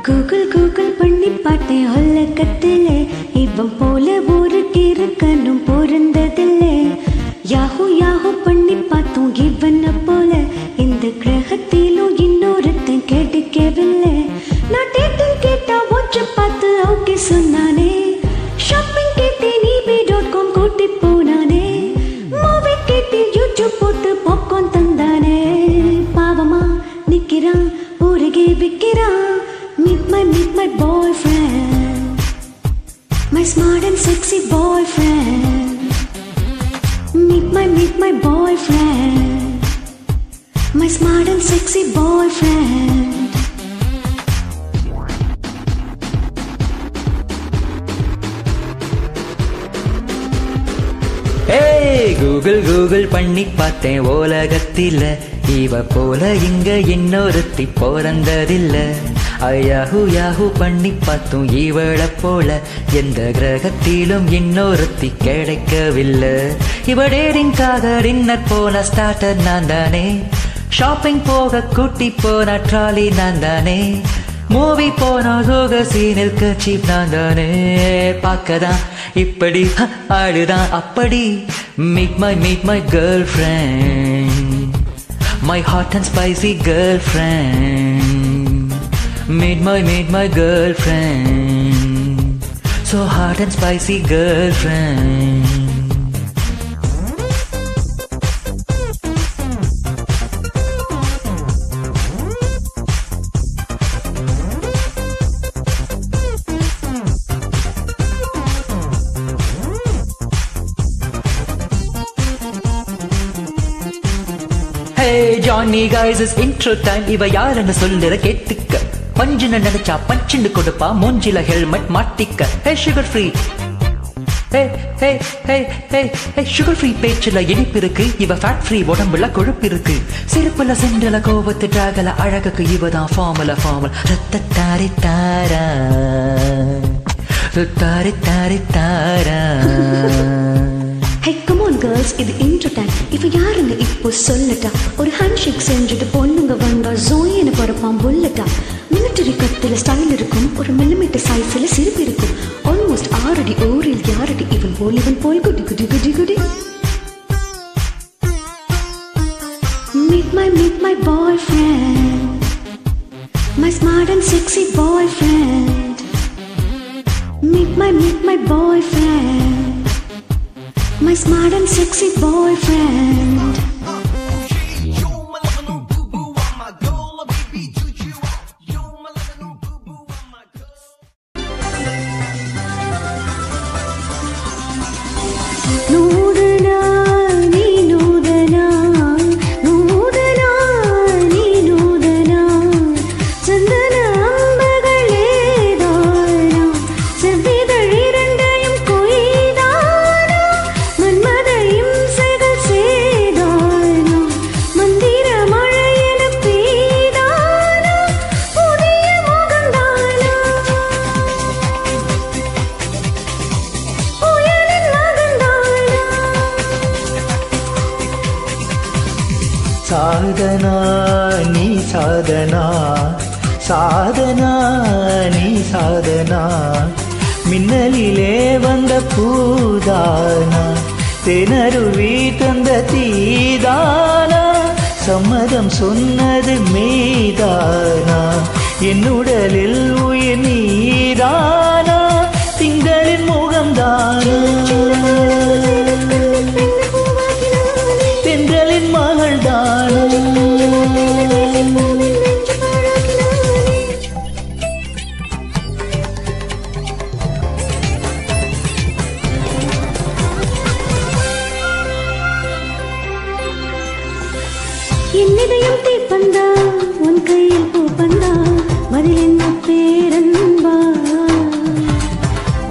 Google Google பண்ணி பார்த்தேன் உலகத்திலே இவன் போல ஒரு கிறுக்கனும் பொருந்ததில்லை. யாஹூ யாஹூ பண்ணி பார்த்தோம் இவனை போல இந்த கிரகத்திலும் இன்னொருத்தன் கிடைக்கவில்லை. நான் டேட்டிங் கேட்டா ஒன்று பார்த்து ஓகே சொன்னானே. ஷாப்பிங் கேட்டேன் eBay.com கூட்டி போனானே. மூவி கேட்டேன் யூடியூப் போட்டு பாப்கார்ன் தந்தானே. பாவமா நிக்கிறான் ஊருகே விக்கிறான். Meet my boyfriend, my smart and sexy boyfriend. Meet my boyfriend, my smart and sexy boyfriend. Hey, Google பண்ணி பார்த்தேன் உலகத்தில இவ போல இங்க இன்னொருத்தி பிறந்ததில்ல. யாஹூ பண்ணி பார்த்தோம் இவளை போல எந்த கிரகத்திலும் இன்னொருத்தி கிடைக்கவில்லை. இவ டேட்டிங்காக டின்னர் போன ஸ்டார்டர் நான் தானே. ஷாப்பிங் போக கூட்டி போன ட்ராலி நான் தானே. மூவி போன சோக சீனில் கர்ச்சீப் நான் தானே. பார்க்கதான் இப்படி ஆடுதான் அப்படி. Meet my girlfriend, my hot and spicy girlfriend. Meet my girlfriend, so hot and spicy girlfriend. Hey Johnny guys, it's intro time. இவ யாருன்னு சொல்லுற கேட்டுக்க. பஞ்சுன்னு நினைச்சா பஞ்சுன்னு கொடுப்பா. மூஞ்சில ஹெல்மெட் மாட்டிக்க. Hey sugar free, hey hey hey hey hey sugar free பேச்சுல இனிப்பு இருக்கு. இவ fat free உடம்புல கொழுப்பு இருக்கு. சிரிப்புல சென்றல கோபத்து டிராகல அழகுக்கு இவதான் ஃபார்முலா. ரத்த தாரி தாரா தாரி தாரி தாரா. Hey come on girls, இது intro time. இவ யாருன்னு இப்போ சொல்லட்டா. ஒரு ஹேண்ட்ஷேக் செஞ்சுட்டு பொண்ணுங்க வந்தா ஜோயின்னு பரப்பான் புல்லட்டா. மிலிட்டரி கத்தில ஸ்டைல் இருக்கும். ஒரு மில்லிமீட்டர் சைஸ்ல சிரிப்பு இருக்கும். ஆல்மோஸ்ட் 6 அடி ஓரில் யாரடி இவன் போல் குடி குடி குடி குடி. Meet my boyfriend, my smart and sexy boyfriend. Meet my boyfriend, my smart and sexy boyfriend. நூதனா நீ நூதனா, நூதனா நீ நூதனா. சந்தன அம்பகளே தானா, செவ்விதழ் இரண்டையும் கொய்தானா. மன்மத இம்சைகள் செய்தானா, மந்திர மழை என பெய்தானா. புதிய முகந்தானா, புயலின் மகந்தானா. சாதனா நீ சாதனா, சாதனா நீ சாதனா. மின்னலிலே வந்த பூதானா, தெனருவி தந்த தீதானா. சம்மதம் சொன்னது மெய்தானா, என்னுடலில் உயிர் நீதானா. திங்களின் முகம்தானா, தென்றலின் மகள் தானா. என் இதயம் தீப்பந்தா, உன் கையில் பூப்பந்தா. மதில் என்ன பேரன்பா.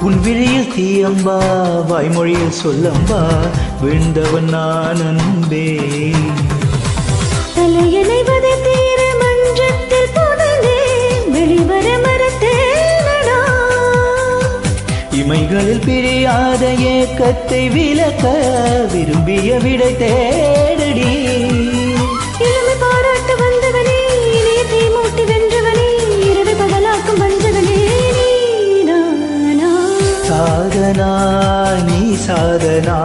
உன் விழியில் தீயம்பா, வாய்மொழியில் சொல்லம்பா. விழுந்தவன் நான் அன்பே. தலையணைவதை தீர மன்றத்தில் புதைந்தே வெளிவர மறத்தேனடா. இமைகளில் பிரியாத ஏக்கத்தை விலக்க விரும்பிய விடை தேடடி. இளமை பாராட்டு வந்தவனே, இணையத்தை மூட்டி வென்றவனே, இரவை பகலாக்கும் சாதனா நீ சாதனா